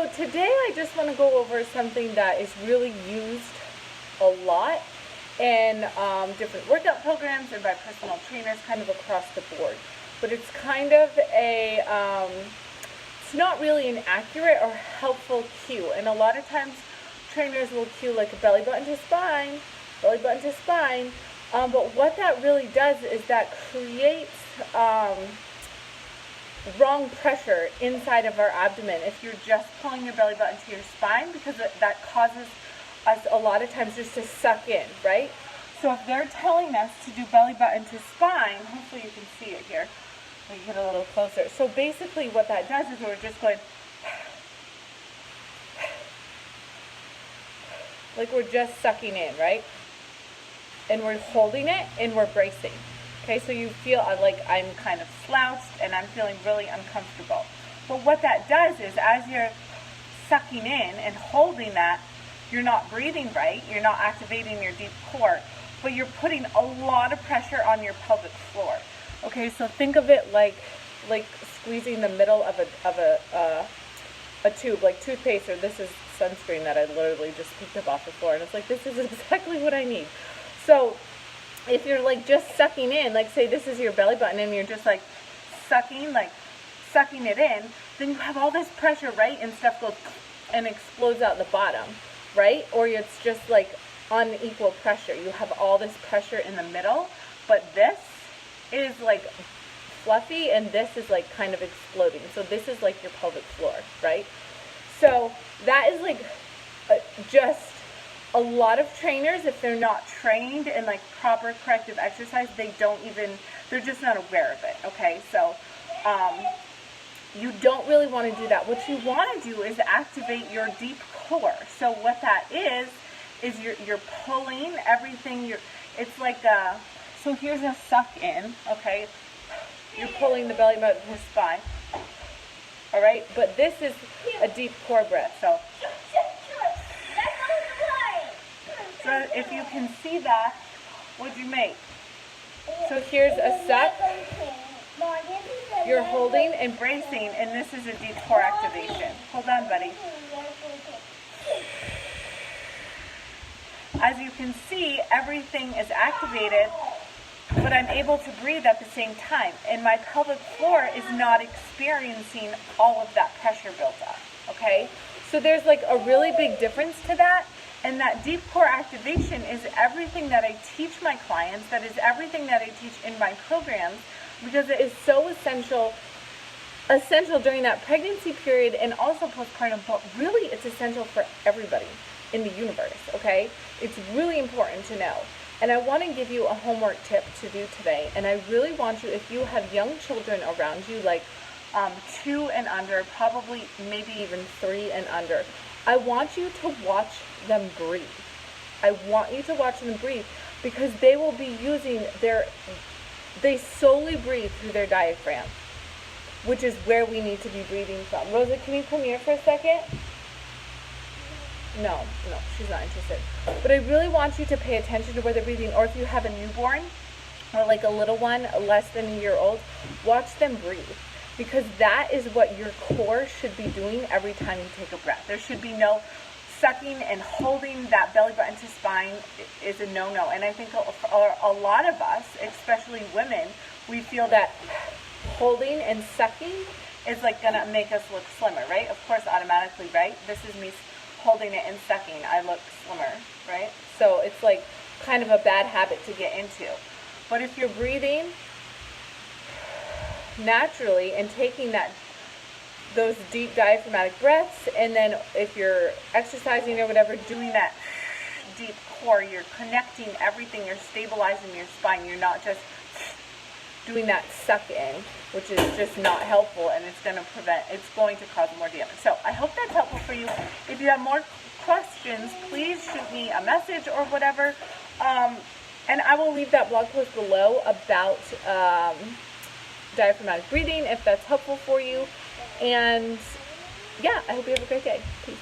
So today I just want to go over something that is really used a lot in different workout programs and by personal trainers kind of across the board. But it's kind of a, it's not really an accurate or helpful cue. And a lot of times trainers will cue like a belly button to spine, belly button to spine. But what that really does is that creates wrong pressure inside of our abdomen if you're just pulling your belly button to your spine, because that causes us a lot of times just to suck in, right? So if they're telling us to do belly button to spine, hopefully you can see it here. We get a little closer. So basically what that does is we're just going like we're just sucking in, right? And we're holding it and we're bracing. Okay, so you feel like I'm kind of slouched and I'm feeling really uncomfortable. But what that does is as you're sucking in and holding that, you're not breathing right, you're not activating your deep core, but you're putting a lot of pressure on your pelvic floor. Okay, so think of it like squeezing the middle of a tube, like toothpaste, or this is sunscreen that I literally just picked up off the floor, and it's like, this is exactly what I need. So if you're like just sucking in, like say this is your belly button and you're just like sucking it in, then you have all this pressure, right? And stuff goes and explodes out the bottom, right? Or it's just like unequal pressure. You have all this pressure in the middle, but this is like fluffy and this is like kind of exploding. So this is like your pelvic floor, right? So that is like just a lot of trainers, if they're not trained in like proper corrective exercise, they're just not aware of it, okay? So you don't really want to do that. What you want to do is activate your deep core. So what that is you're pulling everything, it's like so here's a suck in, okay? You're pulling the belly button to the spine, all right? But this is a deep core breath, so if you can see that, what'd you make? So here's a suck, you're holding and bracing, and this is a deep core activation. Hold on, buddy. As you can see, everything is activated, but I'm able to breathe at the same time, and my pelvic floor is not experiencing all of that pressure built up, okay? So there's like a really big difference to that. And that deep core activation is everything that I teach my clients, that is everything that I teach in my programs, because it is so essential during that pregnancy period and also postpartum, but really it's essential for everybody in the universe, okay? It's really important to know. And I want to give you a homework tip to do today, and I really want you, if you have young children around you, like 2 and under, probably maybe even 3 and under, I want you to watch them breathe. I want you to watch them breathe because they will be using they solely breathe through their diaphragm, which is where we need to be breathing from. Rosa, can you come here for a second? No, she's not interested. But I really want you to pay attention to where they're breathing, or if you have a newborn or like a little one less than a year old, watch them breathe. Because that is what your core should be doing every time you take a breath. There should be no sucking and holding that belly button to spine is a no-no. And I think a lot of us, especially women, we feel that holding and sucking is like gonna make us look slimmer, right? Of course, automatically, right? This is me holding it and sucking. I look slimmer, right? So it's like kind of a bad habit to get into. But if you're breathing naturally and taking those deep diaphragmatic breaths, and then if you're exercising or whatever, doing that deep core, you're connecting everything, you're stabilizing your spine, you're not just doing that suck in, which is just not helpful, and it's going to cause more damage. So I hope that's helpful for you. If you have more questions, please shoot me a message or whatever, and I will leave that blog post below about diaphragmatic breathing if that's helpful for you. And yeah, I hope you have a great day. Peace.